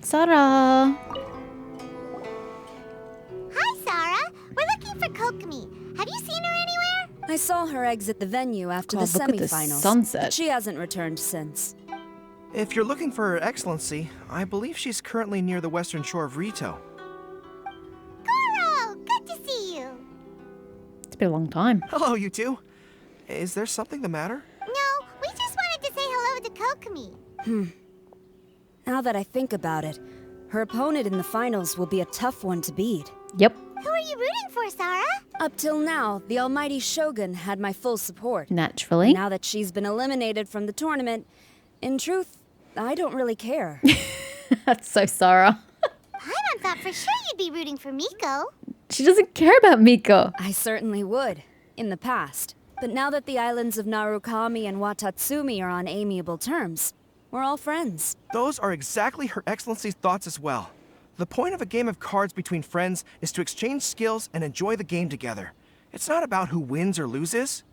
Sarah. Hi, Sarah. We're looking for Kokomi. Have you seen her anywhere? I saw her exit the venue after the Look at the semifinals. sunset. She hasn't returned since. If you're looking for Her Excellency, I believe she's currently near the western shore of Rito. Goro, good to see you. It's been a long time. Hello, you two. Is there something the matter? No, we just wanted to say hello to Kokomi. Now that I think about it, her opponent in the finals will be a tough one to beat. Yep. Who are you rooting for, Sarah? Up till now, the almighty Shogun had my full support. Naturally. Now that she's been eliminated from the tournament, in truth, I don't really care. That's so Sarah. Paimon thought for sure you'd be rooting for Miko. She doesn't care about Miko. I certainly would, in the past. But now that the islands of Narukami and Watatsumi are on amiable terms, we're all friends. Those are exactly Her Excellency's thoughts as well. The point of a game of cards between friends is to exchange skills and enjoy the game together. It's not about who wins or loses.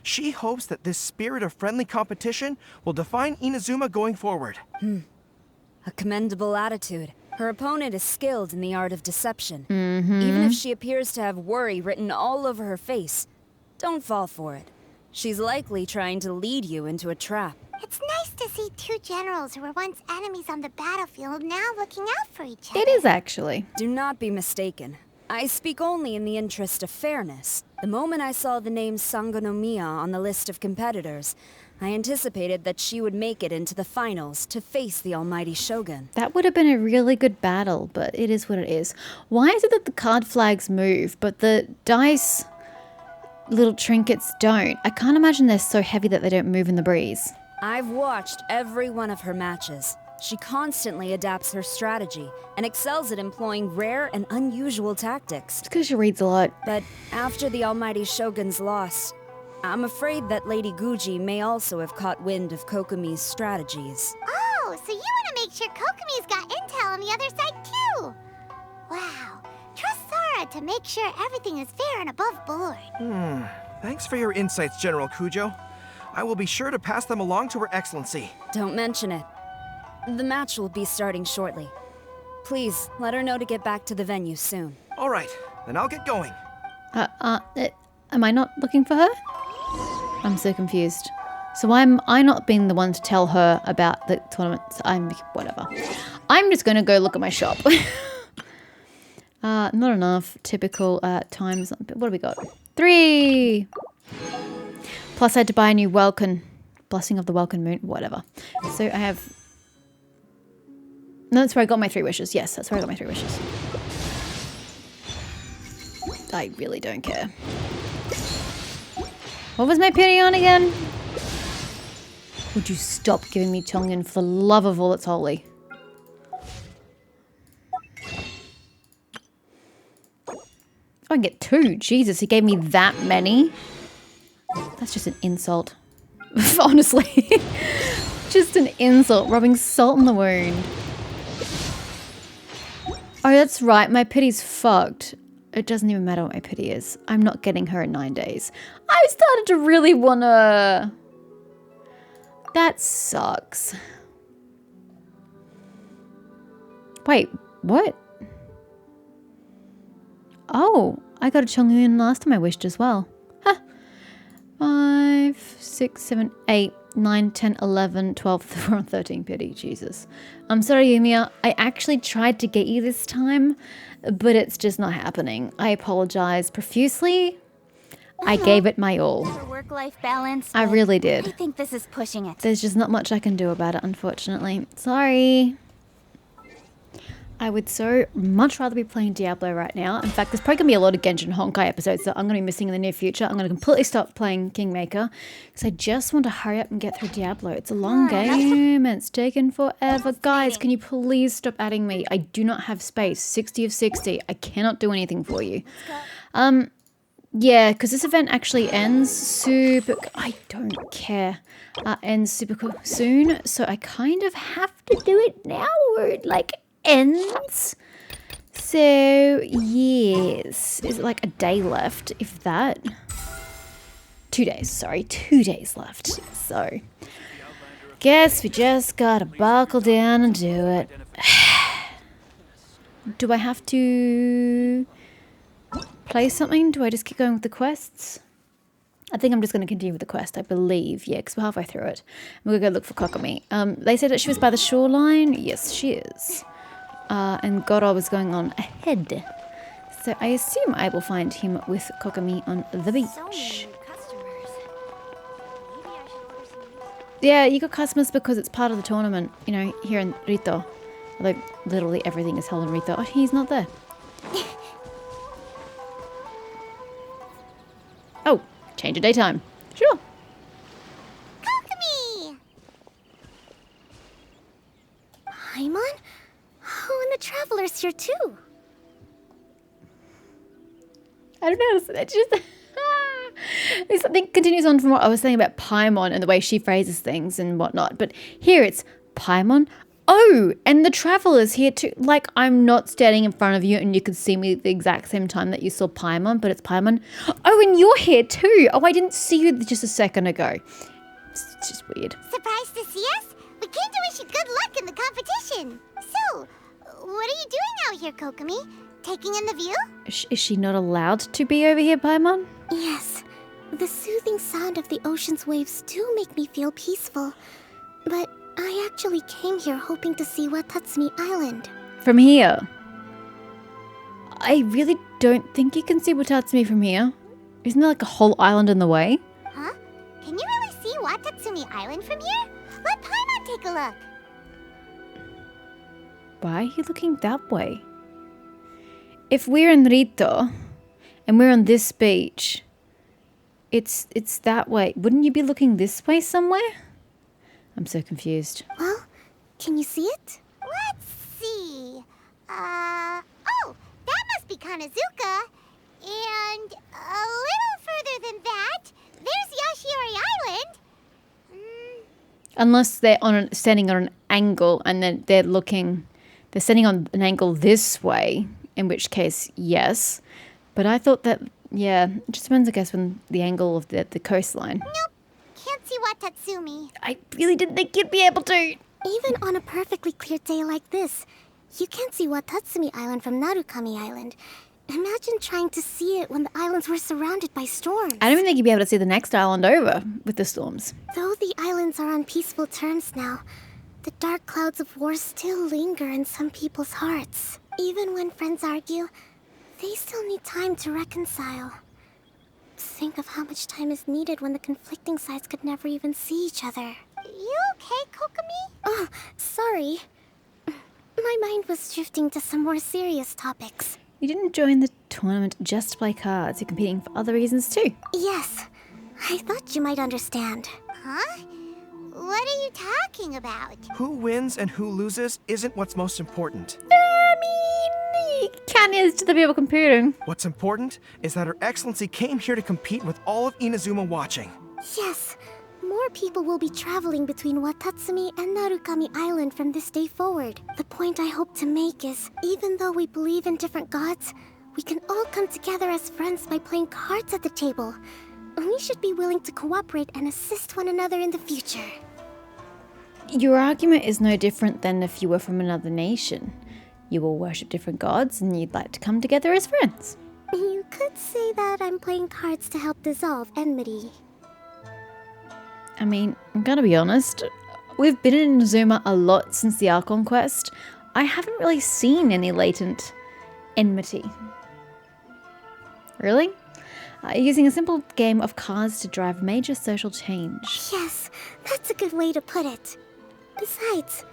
She hopes that this spirit of friendly competition will define Inazuma going forward. A commendable attitude. Her opponent is skilled in the art of deception. Even if she appears to have worry written all over her face, don't fall for it. She's likely trying to lead you into a trap. It's nice to see two generals who were once enemies on the battlefield now looking out for each other. It is actually. Do not be mistaken. I speak only in the interest of fairness. The moment I saw the name Sangonomiya on the list of competitors, I anticipated that she would make it into the finals to face the almighty Shogun. That would have been a really good battle, but it is what it is. Why is it that the card flags move, but the dice little trinkets don't? I can't imagine they're so heavy that they don't move in the breeze. I've watched every one of her matches. She constantly adapts her strategy and excels at employing rare and unusual tactics. It's because she reads a lot. But after the almighty Shogun's loss, I'm afraid that Lady Guji may also have caught wind of Kokomi's strategies. Oh, so you want to make sure Kokomi's got intel on the other side too? Wow. Trust Sarah to make sure everything is fair and above board. Thanks for your insights, General Kujo. I will be sure to pass them along to Her Excellency. Don't mention it. The match will be starting shortly. Please, let her know to get back to the venue soon. All right, then I'll get going. Am I not looking for her? I'm so confused. So why am I not being the one to tell her about the tournament? Whatever. I'm just going to go look at my shop. Not enough. Typical times. What have we got? 3. Plus I had to buy a new Welkin. Blessing of the Welkin Moon. Whatever. So I have... No, that's where I got my 3 wishes. Yes, that's where I got my 3 wishes. I really don't care. What was my pity on again? Would you stop giving me Tongan for the love of all that's holy? Oh, I can get 2. Jesus, he gave me that many? That's just an insult. Honestly. Just an insult. Rubbing salt in the wound. Oh, that's right. My pity's fucked. It doesn't even matter what my pity is. I'm not getting her in 9 days. I started to really want to... That sucks. Wait, what? Oh, I got a Chongyun last time I wished as well. Huh. 5, 6, 7, 8, 9, 10, 11, 12, we're on 13 pity, Jesus. I'm sorry, Yumiya. I actually tried to get you this time, but it's just not happening. I apologize profusely. I gave it my all. For work-life balance. I really did. I think this is pushing it. There's just not much I can do about it, unfortunately. Sorry. I would so much rather be playing Diablo right now. In fact, there's probably going to be a lot of Genshin Honkai episodes that I'm going to be missing in the near future. I'm going to completely stop playing Kingmaker because I just want to hurry up and get through Diablo. It's a long game and it's taken forever. Guys, can you please stop adding me? I do not have space. 60 of 60. I cannot do anything for you. Yeah, because this event actually ends super... I don't care. Ends super soon, so I kind of have to do it now or it, like, ends. So, yes. Is it like a day left, if that? 2 days, sorry. 2 days left. So, guess we just gotta buckle down and do it. do I have to play something? Do I just keep going with the quests? I think I'm just going to continue with the quest, I believe. Yeah, because we're halfway through it. I'm going to go look for Kokomi. They said that she was by the shoreline. Yes, she is. And Goro was going on ahead. So I assume I will find him with Kokomi on the beach. So many new customers. Maybe I should order some new. Yeah, you got customers because it's part of the tournament, you know, here in Rito. Although literally everything is held in Rito. Oh, he's not there. Oh, change of daytime. Sure. Kokomi! Paimon? Oh, and the Traveler's here too. I don't know. It's just something continues on from what I was saying about Paimon and the way she phrases things and whatnot. But here it's Paimon. Oh, and the Traveler's here too. Like, I'm not standing in front of you and you can see me at the exact same time that you saw Paimon, but it's Paimon. Oh, and you're here too. Oh, I didn't see you just a second ago. It's just weird. Surprised to see us? We came to wish you good luck in the competition. So, what are you doing out here, Kokomi? Taking in the view? Is she not allowed to be over here, Paimon? Yes. The soothing sound of the ocean's waves do make me feel peaceful. But I actually came here hoping to see Watatsumi Island. From here? I really don't think you can see Watatsumi from here. Isn't there like a whole island in the way? Huh? Can you really see Watatsumi Island from here? Let Paimon take a look. Why are you looking that way? If we're in Rito and we're on this beach, it's that way. Wouldn't you be looking this way somewhere? I'm so confused. Well, can you see it? Let's see. Oh, that must be Kanazuka. And a little further than that, there's Yashiori Island. Unless they're standing on an angle and then they're standing on an angle this way, in which case, yes. But I thought that, yeah, it just depends, I guess, on the angle of the coastline. Nope, can't see Watatsumi. I really didn't think you'd be able to. Even on a perfectly clear day like this, you can't see Watatsumi Island from Narukami Island. Imagine trying to see it when the islands were surrounded by storms. I don't even think you'd be able to see the next island over with the storms. Though the islands are on peaceful terms now, the dark clouds of war still linger in some people's hearts. Even when friends argue, they still need time to reconcile. Think of how much time is needed when the conflicting sides could never even see each other. You okay, Kokomi? Oh, sorry. My mind was drifting to some more serious topics. You didn't join the tournament just to play cards. You're competing for other reasons too. Yes, I thought you might understand. Huh? What are you talking about? Who wins and who loses isn't what's most important. I mean, can is to the people competing. What's important is that Her Excellency came here to compete with all of Inazuma watching. Yes, more people will be traveling between Watatsumi and Narukami Island from this day forward. The point I hope to make is, even though we believe in different gods, we can all come together as friends by playing cards at the table. We should be willing to cooperate and assist one another in the future. Your argument is no different than if you were from another nation. You all worship different gods and you'd like to come together as friends. You could say that I'm playing cards to help dissolve enmity. I mean, I'm gonna be honest. We've been in Inazuma a lot since the Archon quest. I haven't really seen any latent enmity. Really? Using a simple game of cards to drive major social change. Yes, that's a good way to put it. Besides,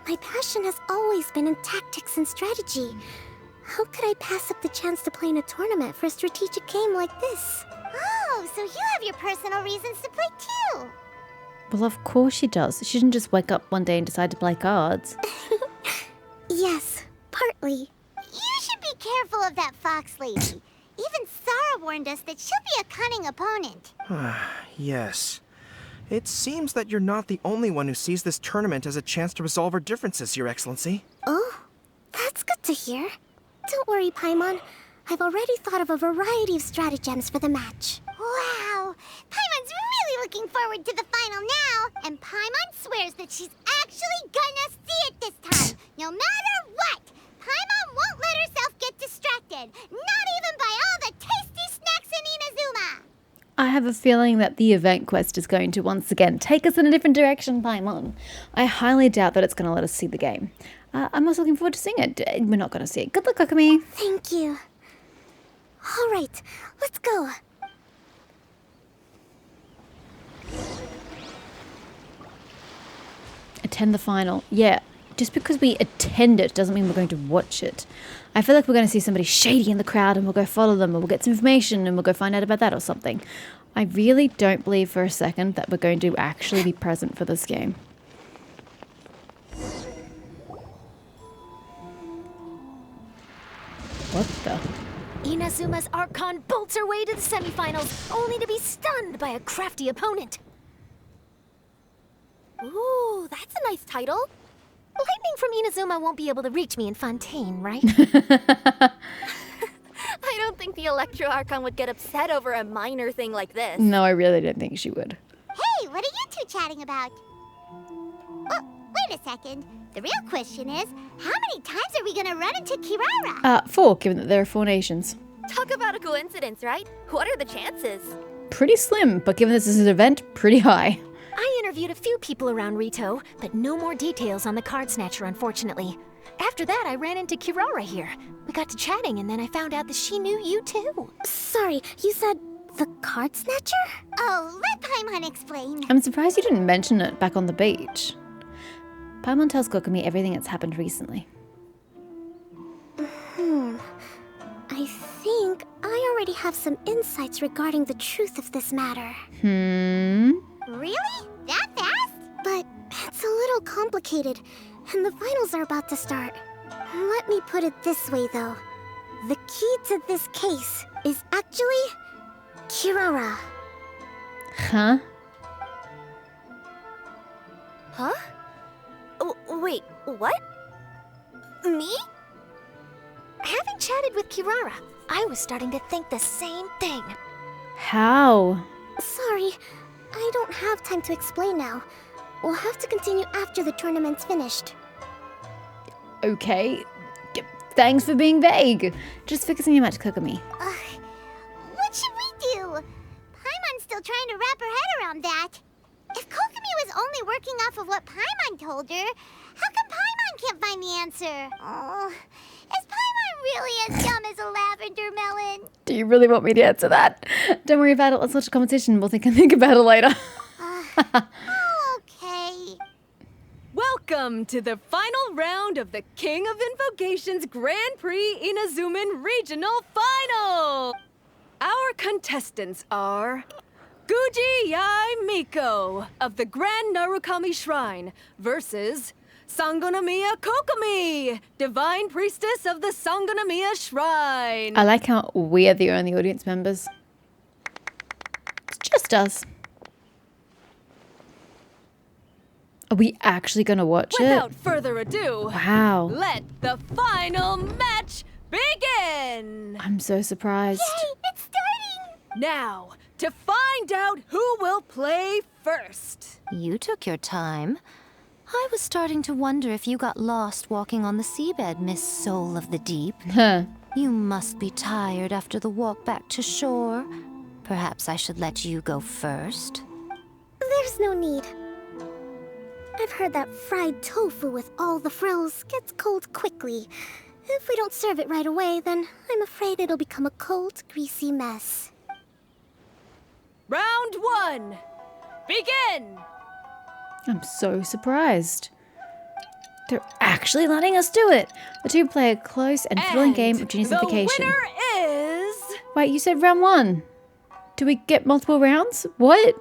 my passion has always been in tactics and strategy. How could I pass up the chance to play in a tournament for a strategic game like this? Oh, so you have your personal reasons to play too. Well, of course she does. She didn't just wake up one day and decide to play cards. Yes, partly. You should be careful of that fox lady. Even Sara warned us that she'll be a cunning opponent. Yes. It seems that you're not the only one who sees this tournament as a chance to resolve our differences, Your Excellency. Oh, that's good to hear. Don't worry, Paimon. I've already thought of a variety of stratagems for the match. Wow! Paimon's really looking forward to the final now! And Paimon swears that she's actually gonna see it this time, no matter what! Paimon won't let I have a feeling that the event quest is going to once again take us in a different direction, Paimon. I highly doubt that it's going to let us see the game. I'm also looking forward to seeing it. We're not going to see it. Good luck, Kokomi. Thank you. All right, let's go. Attend the final. Yeah, just because we attend it doesn't mean we're going to watch it. I feel like we're going to see somebody shady in the crowd and we'll go follow them, or we'll get some information and we'll go find out about that or something. I really don't believe for a second that we're going to actually be present for this game. What the? Inazuma's Archon bolts her way to the semifinals, only to be stunned by a crafty opponent. Ooh, that's a nice title. Lightning from Inazuma won't be able to reach me in Fontaine, right? I don't think the Electro Archon would get upset over a minor thing like this. No, I really don't think she would. Hey, what are you two chatting about? Oh, wait a second. The real question is, how many times are we gonna run into Kirara? 4, given that there are 4 nations. Talk about a coincidence, right? What are the chances? Pretty slim, but given this is an event, pretty high. I interviewed a few people around Rito, but no more details on the card snatcher, unfortunately. After that, I ran into Kirara here. We got to chatting, and then I found out that she knew you too. Sorry, you said the card snatcher? Oh, let Paimon explain. I'm surprised you didn't mention it back on the beach. Paimon tells Kokomi everything that's happened recently. I think I already have some insights regarding the truth of this matter. Really? That fast? But it's a little complicated, and the finals are about to start. Let me put it this way, though. The key to this case is actually Kirara. Huh? Huh? Wait, what? Me? Having chatted with Kirara, I was starting to think the same thing. How? Sorry, I don't have time to explain now. We'll have to continue after the tournament's finished. Okay. Thanks for being vague. Just fixing your match, Kokomi. What should we do? Paimon's still trying to wrap her head around that. If Kokomi was only working off of what Paimon told her, how come Paimon can't find the answer? Oh, is Paimon really as dumb as a lavender melon? Do you really want me to answer that? Don't worry about it. Let's watch a competition. We'll think about it later. Okay. Welcome to the final round of the King of Invocations Grand Prix Inazuman Regional Final! Our contestants are Guji Yai Miko of the Grand Narukami Shrine versus Sangonomiya Kokomi, Divine Priestess of the Sangonomiya Shrine. I like how we're the only audience members. It's just us. Are we actually going to watch it? Without further ado, Wow. let the final match begin! I'm so surprised. It's starting! Now, to find out who will play first. You took your time. I was starting to wonder if you got lost walking on the seabed, Miss Soul of the Deep. Huh. You must be tired after the walk back to shore. Perhaps I should let you go first. There's no need. I've heard that fried tofu with all the frills gets cold quickly. If we don't serve it right away, then I'm afraid it'll become a cold, greasy mess. Round 1, begin! I'm so surprised. They're actually letting us do it. The two play a close and thrilling game of Genius the Invocation. winner is... Wait, you said round 1. Do we get multiple rounds? What?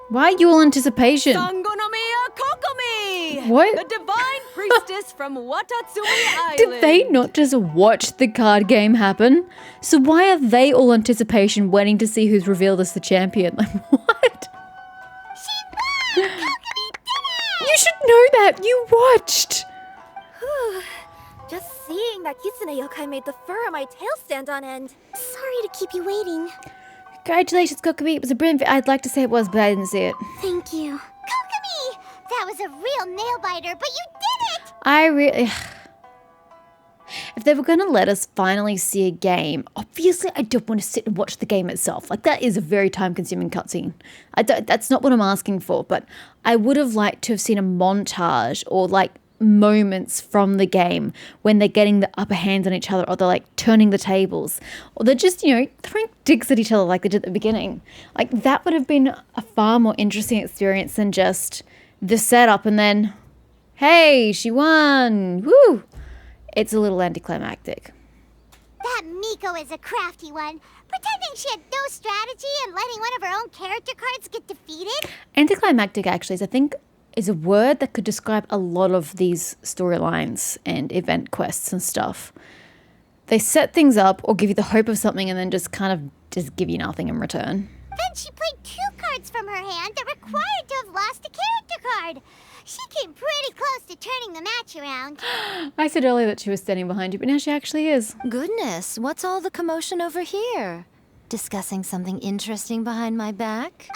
Why are you all anticipation? Sangonomiya Kokomi! What? The Divine Priestess from Watatsumi Island. Did they not just watch the card game happen? So why are they all anticipation waiting to see who's revealed as the champion? Like, what? She won! Kokomi did it! You should know that. You watched. Just seeing that Kitsune yokai made the fur on my tail stand on end. Sorry to keep you waiting. Congratulations, Kokomi. It was a brilliant. I'd like to say it was, but I didn't see it. Thank you. Kokomi! That was a real nail biter, but you did it! I really. If if they were going to let us finally see a game, obviously I don't want to sit and watch the game itself. Like, that is a very time-consuming cutscene. That's not what I'm asking for, but I would have liked to have seen a montage or, like, moments from the game when they're getting the upper hand on each other, or they're, like, turning the tables, or they're just, you know, throwing dicks at each other like they did at the beginning. Like, that would have been a far more interesting experience than just the setup and then, hey, she won, woo! It's a little anticlimactic. That Miko is a crafty one, pretending she had no strategy and letting one of her own character cards get defeated. Anticlimactic, actually, is, I think, is a word that could describe a lot of these storylines and event quests and stuff. They set things up or give you the hope of something and then just kind of just give you nothing in return. Then she played 2 cards from her hand that required to have lost a character card. She came pretty close to turning the match around. I said earlier that she was standing behind you, but now she actually is. Goodness, what's all the commotion over here? Discussing something interesting behind my back?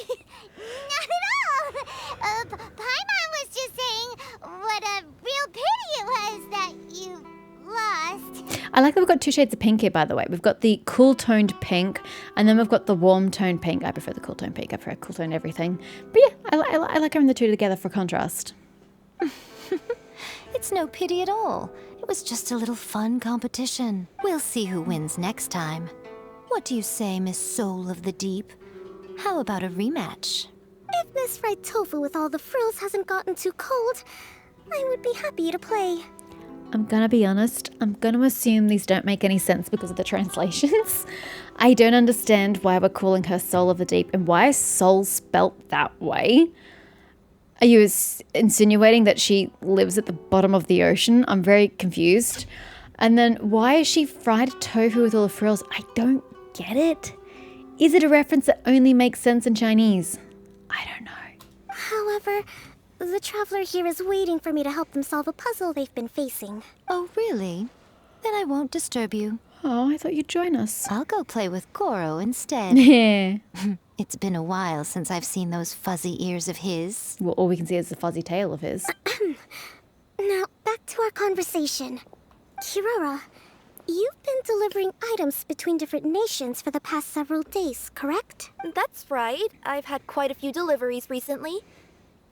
Not at all. Paimon was just saying what a real pity it was that you lost. I like that we've got 2 shades of pink here, by the way. We've got the cool-toned pink, and then we've got the warm-toned pink. I prefer the cool-toned pink. I prefer cool-toned everything. But yeah, I like having the 2 together for contrast. It's no pity at all. It was just a little fun competition. We'll see who wins next time. What do you say, Miss Soul of the Deep? How about a rematch? If Miss Fried Tofu with all the frills hasn't gotten too cold, I would be happy to play. I'm gonna be honest, I'm gonna assume these don't make any sense because of the translations. I don't understand why we're calling her Soul of the Deep and why is soul spelt that way. Are you insinuating that she lives at the bottom of the ocean? I'm very confused. And then why is she fried tofu with all the frills? I don't get it. Is it a reference that only makes sense in Chinese? I don't know. However, the traveler here is waiting for me to help them solve a puzzle they've been facing. Oh, really? Then I won't disturb you. Oh, I thought you'd join us. I'll go play with Goro instead. Yeah. It's been a while since I've seen those fuzzy ears of his. Well, all we can see is the fuzzy tail of his. Now, back to our conversation. Kirara, you've been delivering items between different nations for the past several days, correct? That's right. I've had quite a few deliveries recently.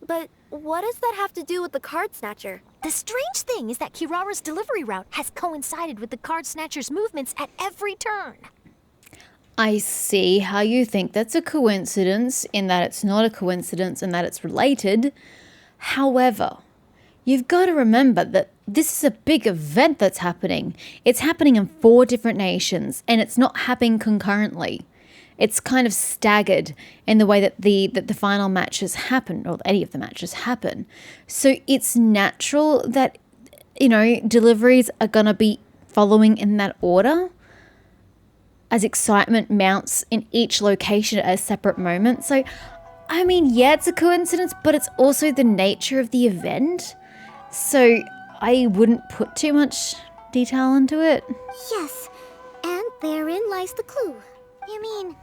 But what does that have to do with the card snatcher? The strange thing is that Kirara's delivery route has coincided with the card snatcher's movements at every turn. I see how you think that's a coincidence, in that it's not a coincidence and that it's related. However, you've got to remember that this is a big event that's happening. It's happening in 4 different nations and it's not happening concurrently. It's kind of staggered in the way that the final matches happen, or any of the matches happen. So it's natural that, you know, deliveries are going to be following in that order as excitement mounts in each location at a separate moment. So, I mean, yeah, it's a coincidence, but it's also the nature of the event. So I wouldn't put too much detail into it. Yes, and therein lies the clue. You mean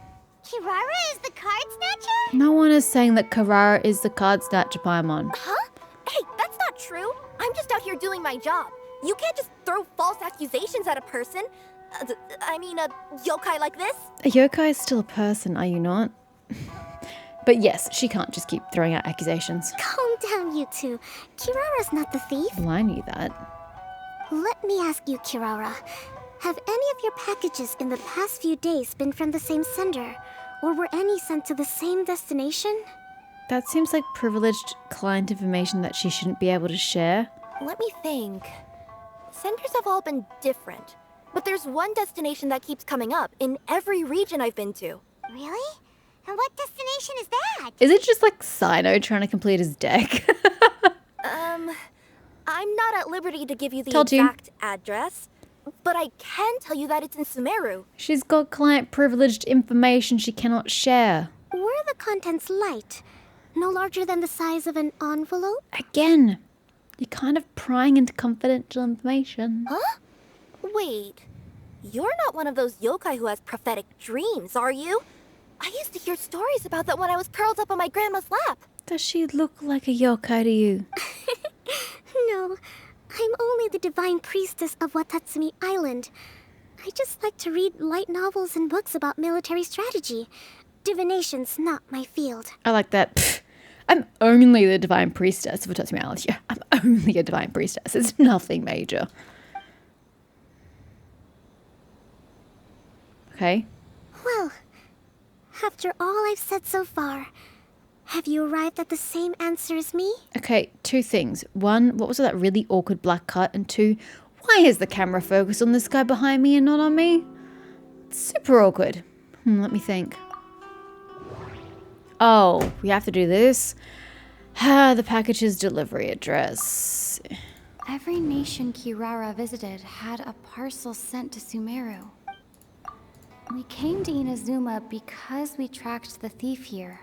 Kirara is the card snatcher? No one is saying that Kirara is the card snatcher, Paimon. Huh? Hey, that's not true. I'm just out here doing my job. You can't just throw false accusations at a person. I mean, a yokai like this? A yokai is still a person, are you not? But yes, she can't just keep throwing out accusations. Calm down, you two. Kirara's not the thief. Well, I knew that. Let me ask you, Kirara. Have any of your packages in the past few days been from the same sender? Or were any sent to the same destination? That seems like privileged client information that she shouldn't be able to share. Let me think. Senders have all been different. But there's one destination that keeps coming up in every region I've been to. Really? And what destination is that? Is it just like Sino trying to complete his deck? I'm not at liberty to give you the Told you. exact address, but I can tell you that it's in Sumeru. She's got client privileged information she cannot share. Were the contents light? No larger than the size of an envelope? Again, you're kind of prying into confidential information. Huh? Wait, you're not one of those yokai who has prophetic dreams, are you? I used to hear stories about that when I was curled up on my grandma's lap. Does she look like a yokai to you? No, I'm only the Divine Priestess of Watatsumi Island. I just like to read light novels and books about military strategy. Divination's not my field. I like that. Pfft, I'm only the Divine Priestess of Watatsumi Island. Yeah, I'm only a Divine Priestess. It's nothing major. Okay. Well, after all I've said so far, have you arrived at the same answer as me? Okay, two things. One, what was that really awkward black cut? And two, why is the camera focused on this guy behind me and not on me? It's super awkward. Let me think. Oh, we have to do this? The package's delivery address. Every nation Kirara visited had a parcel sent to Sumeru. We came to Inazuma because we tracked the thief here.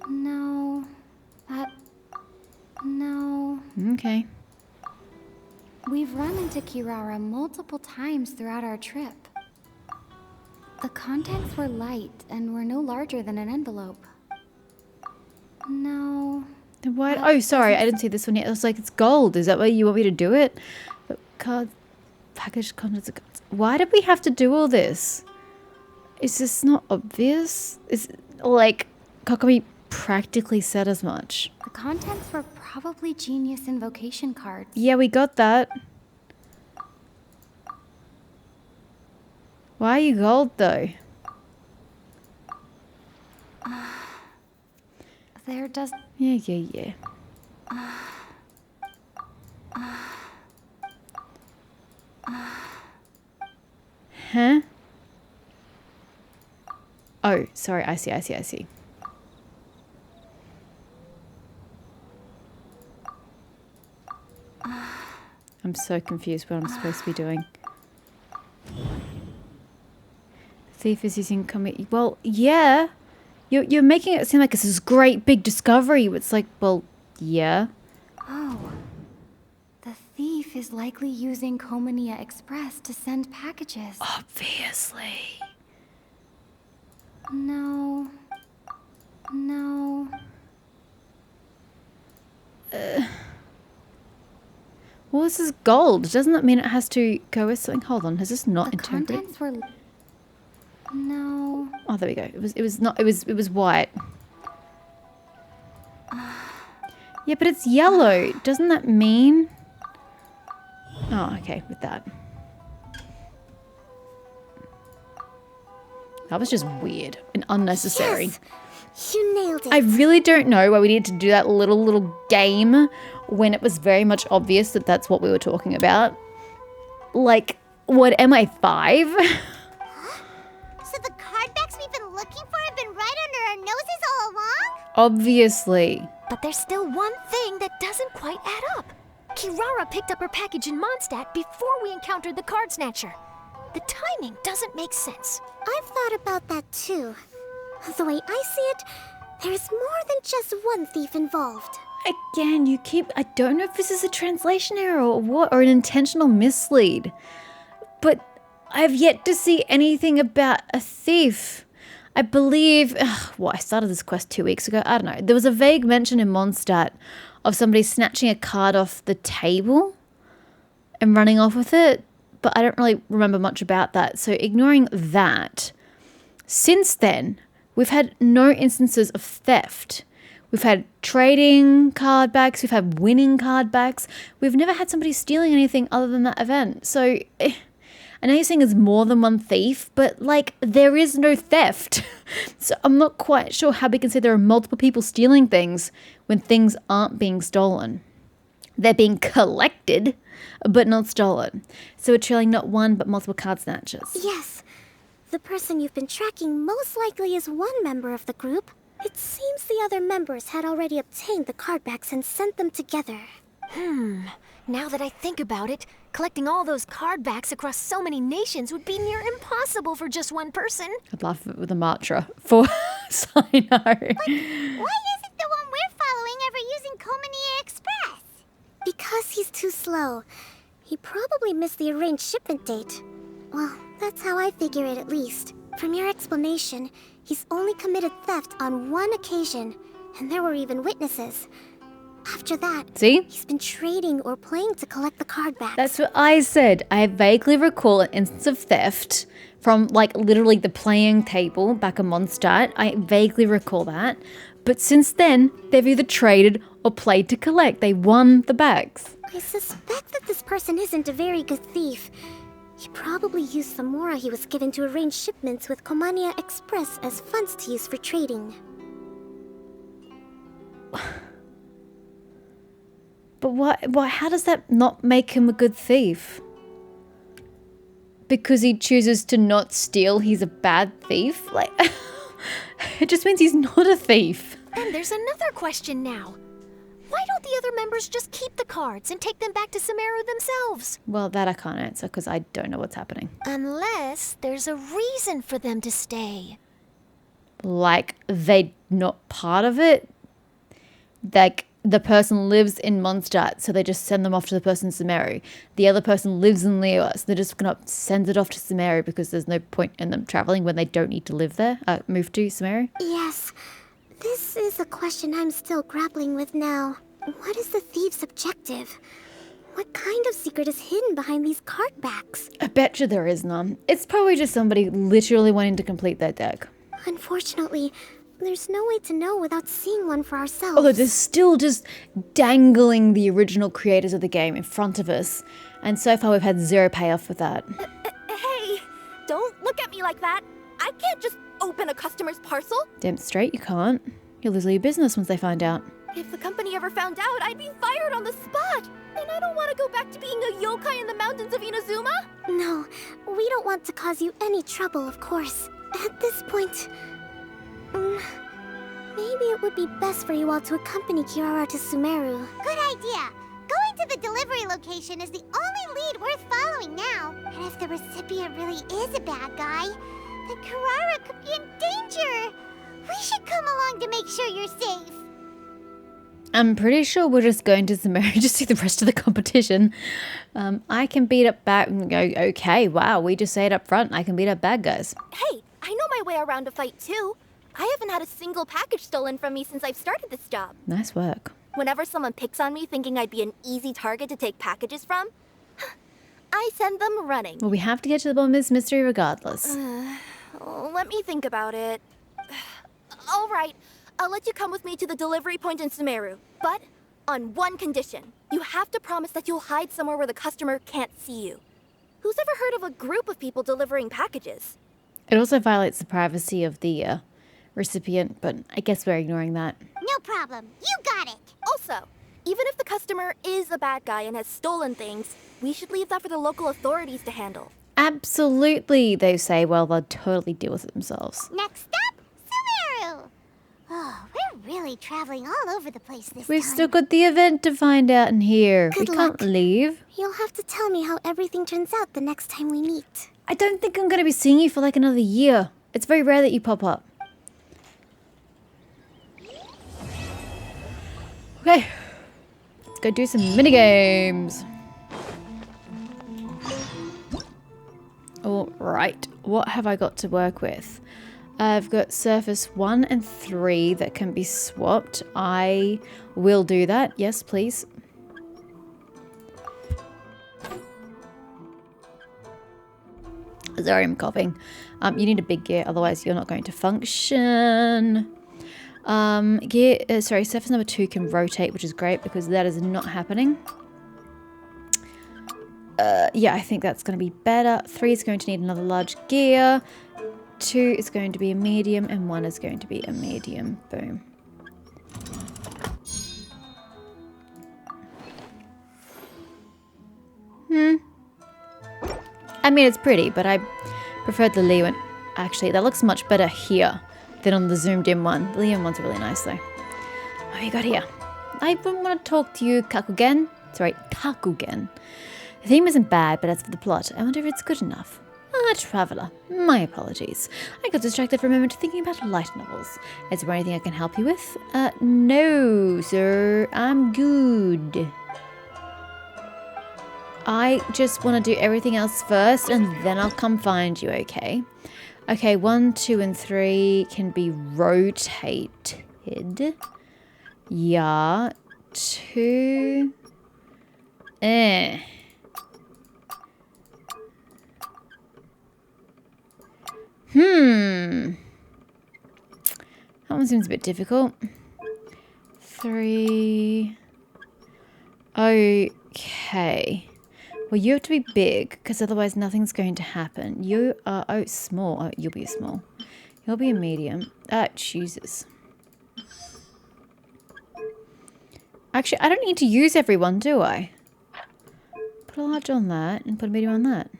No. Okay. We've run into Kirara multiple times throughout our trip. The contents were light and were no larger than an envelope. No. Then why? Oh, sorry, I didn't see this one yet. I was like, it's gold. Is that why you want me to do it? But card, package, contents. Why did we have to do all this? Is this not obvious? Is like Kokomi practically said as much. The contents were probably genius invocation cards. Yeah, we got that. Why are you gold though? There does... Yeah. Huh? Oh, sorry, I see. I'm so confused what I'm supposed to be doing. Thief is using Kokomi. Well, yeah. You're making it seem like it's this great big discovery. It's like, well, yeah. Oh. The thief is likely using Komonia Express to send packages. Obviously. No. Well, this is gold. Doesn't that mean it has to go with something? Hold on, has this not The interpreted? contents were... No. Oh, there we go. It was white. Yeah, but it's yellow. Doesn't that mean? Oh, okay, with that. That was just weird and unnecessary. Yes! You nailed it. I really don't know why we needed to do that little game when it was very much obvious that that's what we were talking about. Like, what am I, 5? So the cardbacks we've been looking for have been right under our noses all along? Obviously. But there's still one thing that doesn't quite add up. Kirara picked up her package in Mondstadt before we encountered the card snatcher. The timing doesn't make sense. I've thought about that too. The way I see it, there's more than just one thief involved. Again, I don't know if this is a translation error or what, or an intentional mislead. But I've yet to see anything about a thief. I believe, I started this quest 2 weeks ago. I don't know. There was a vague mention in Mondstadt of somebody snatching a card off the table and running off with it. But I don't really remember much about that. So ignoring that, since then, we've had no instances of theft. We've had trading card backs. We've had winning card backs. We've never had somebody stealing anything other than that event. So I know you're saying there's more than one thief, but like there is no theft. So I'm not quite sure how we can say there are multiple people stealing things when things aren't being stolen. They're being collected, but not stolen. So we're trailing not one, but multiple card snatchers. Yes. The person you've been tracking most likely is one member of the group. It seems the other members had already obtained the cardbacks and sent them together. Now that I think about it, collecting all those card backs across so many nations would be near impossible for just one person. I'd laugh with a mantra for Sino. Why isn't the one we're following ever using Komonia Express? Because he's too slow. He probably missed the arranged shipment date. Well, that's how I figure it at least. From your explanation, he's only committed theft on one occasion, and there were even witnesses. After that, See? he's been trading or playing to collect the card backs. That's what I said. I vaguely recall an instance of theft from, like, literally the playing table back in Mondstadt. I vaguely recall that. But since then, they've either traded or played to collect. They won the bags. I suspect that this person isn't a very good thief. He probably used the mora he was given to arrange shipments with Komania Express as funds to use for trading. But why? How does that not make him a good thief? Because he chooses to not steal, he's a bad thief? Like, it just means he's not a thief. And there's another question now. Why don't the other members just keep the cards and take them back to Sumeru themselves? Well, that I can't answer because I don't know what's happening. Unless there's a reason for them to stay. Like, they're not part of it? Like, the person lives in Mondstadt, so they just send them off to the person in Sumeru. The other person lives in Liyue, so they're just going to send it off to Sumeru because there's no point in them traveling when they don't need to live there, move to Sumeru. Yes, this is a question I'm still grappling with now. What is the thief's objective? What kind of secret is hidden behind these card backs? I bet you there is none. It's probably just somebody literally wanting to complete their deck. Unfortunately, there's no way to know without seeing one for ourselves. Although they're still just dangling the original creators of the game in front of us. And so far we've had zero payoff with that. Hey, don't look at me like that. I can't just open a customer's parcel. Damn straight you can't. You'll lose all your business once they find out. If the company ever found out, I'd be fired on the spot. And I don't want to go back to being a yokai in the mountains of Inazuma. No, we don't want to cause you any trouble, of course. At this point, maybe it would be best for you all to accompany Kirara to Sumeru. Good idea. Going to the delivery location is the only lead worth following now. And if the recipient really is a bad guy, then Kirara could be in danger. We should come along to make sure you're safe. I'm pretty sure we're just going to Sumeru to see the rest of the competition. I can beat up bad... Okay, wow, we just say it up front. I can beat up bad guys. Hey, I know my way around a fight too. I haven't had a single package stolen from me since I've started this job. Nice work. Whenever someone picks on me thinking I'd be an easy target to take packages from, I send them running. Well, we have to get to the bottom of this mystery regardless. Let me think about it. All right, I'll let you come with me to the delivery point in Sumeru, but on one condition. You have to promise that you'll hide somewhere where the customer can't see you. Who's ever heard of a group of people delivering packages? It also violates the privacy of the recipient, but I guess we're ignoring that. No problem. You got it. Also, even if the customer is a bad guy and has stolen things, we should leave that for the local authorities to handle. Absolutely, they say. Well, they'll totally deal with it themselves. Next up, Sumeru. Oh, we're really traveling all over the place this We've time. still got the event to find out in here. Good We luck. can't leave. You'll have to tell me how everything turns out the next time we meet. I don't think I'm going to be seeing you for like another year. It's very rare that you pop up. Okay, let's go do some minigames. All right, what have I got to work with? I've got surface 1 and 3 that can be swapped. I will do that. Yes, please. Sorry, I'm coughing. You need a big gear, otherwise you're not going to function. Surface number 2 can rotate, which is great because that is not happening. Yeah, I think that's going to be better. 3 is going to need another large gear. 2 is going to be a medium, and 1 is going to be a medium. Boom. I mean, it's pretty, but I preferred the Liyue one. Actually, that looks much better here than on the zoomed in one. The Liyue one's really nice, though. What have you got here? I want to talk to you, Kakugen. Sorry, Kakugen. The theme isn't bad, but as for the plot, I wonder if it's good enough. Ah, Traveller. My apologies. I got distracted for a moment thinking about light novels. Is there anything I can help you with? No, sir. I'm good. I just want to do everything else first, and then I'll come find you, okay? Okay, 1, 2, and 3 can be rotated. Yeah. 2. Eh. That one seems a bit difficult. 3. Okay. Well, you have to be big, because otherwise nothing's going to happen. You are, small. Oh, you'll be a small. You'll be a medium. Jesus. Actually, I don't need to use everyone, do I? Put a large on that, and put a medium on that.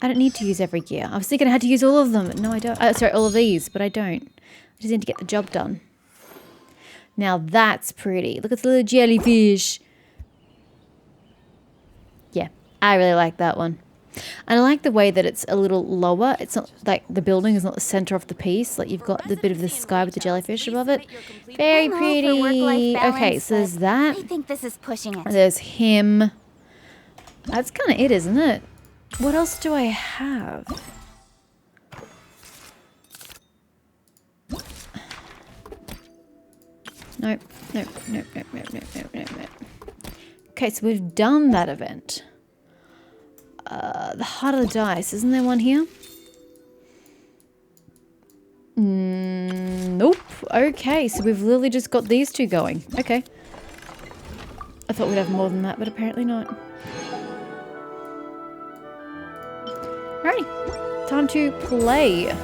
I don't need to use every gear. I was thinking I had to use all of them, but no, I don't. Sorry, all of these, but I don't. I just need to get the job done. Now that's pretty. Look at the little jellyfish. Yeah, I really like that one. And I like the way that it's a little lower. It's not like the building is not the center of the piece. Like you've got the bit of the sky with the jellyfish above it. Very pretty. Okay, so there's that. I think this is pushing it. There's him. That's kind of it, isn't it? What else do I have? Nope. Okay, so we've done that event. The Heart of the Dice. Isn't there one here? Nope. Okay, so we've literally just got these two going. Okay. I thought we'd have more than that, but apparently not. Alrighty. Time to play.